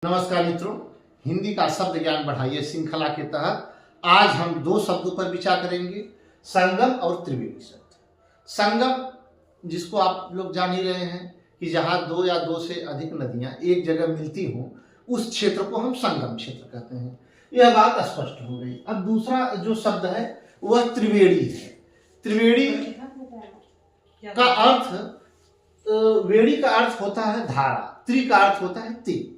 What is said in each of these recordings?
नमस्कार मित्रों, हिंदी का शब्द ज्ञान बढ़ाइए श्रृंखला के तहत आज हम दो शब्दों पर विचार करेंगे, संगम और त्रिवेणी शब्द। संगम जिसको आप लोग जान ही रहे हैं कि जहाँ दो या दो से अधिक नदियाँ एक जगह मिलती हों उस क्षेत्र को हम संगम क्षेत्र कहते हैं। यह बात स्पष्ट हो गई। अब दूसरा जो शब्द है वह त्रिवेणी है। त्रिवेणी का अर्थ, वेणी का अर्थ होता है धारा, त्रि का अर्थ होता है तीन।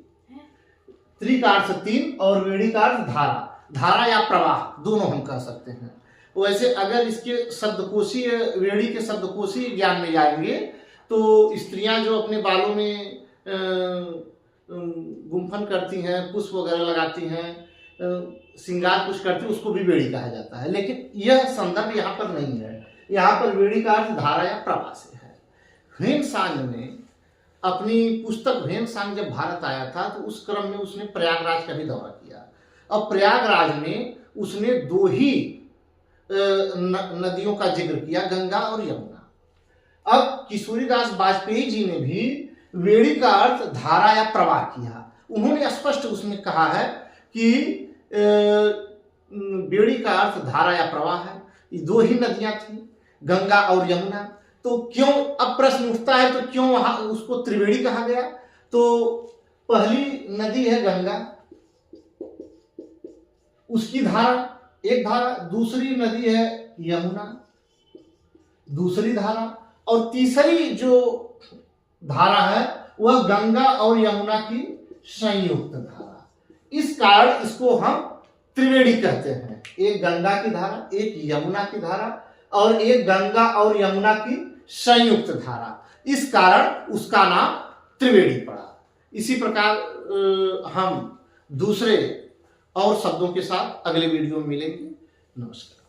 त्रि का अर्थ तीन और वेणी का अर्थ धारा, धारा या प्रवाह दोनों हम कह सकते हैं। वैसे अगर इसके शब्दकोशीय, वेणी के शब्दकोशीय ज्ञान में जाएंगे तो स्त्रियां जो अपने बालों में गुम्फन करती हैं, पुष्प वगैरह लगाती हैं, श्रृंगार कुछ करती हैं, उसको भी वेणी कहा जाता है। लेकिन यह संदर्भ यहाँ पर नहीं है। यहाँ पर वेणी का अर्थ धारा या प्रवाह से है। ह्वेन-सांग ने अपनी पुस्तक ह्वेन-सांग जब भारत आया था तो उस क्रम में उसने प्रयागराज का भी दौरा किया। अब प्रयागराज में उसने दो ही नदियों का जिक्र किया, गंगा और यमुना। अब किशोरीदास वाजपेयी जी ने भी वेणी का अर्थ धारा या प्रवाह किया। उन्होंने स्पष्ट उसमें कहा है कि वेणी का अर्थ धारा या प्रवाह है। ये दो ही नदियां थी, गंगा और यमुना। तो क्यों, अब प्रश्न उठता है तो क्यों वहां उसको त्रिवेणी कहा गया? तो पहली नदी है गंगा, उसकी धारा एक धारा, दूसरी नदी है यमुना, दूसरी धारा, और तीसरी जो धारा है वह गंगा और यमुना की संयुक्त धारा। इस कारण इसको हम त्रिवेणी कहते हैं। एक गंगा की धारा, एक यमुना की धारा और एक गंगा और यमुना की संयुक्त धारा। इस कारण उसका नाम त्रिवेणी पड़ा। इसी प्रकार हम दूसरे और शब्दों के साथ अगले वीडियो में मिलेंगे। नमस्कार।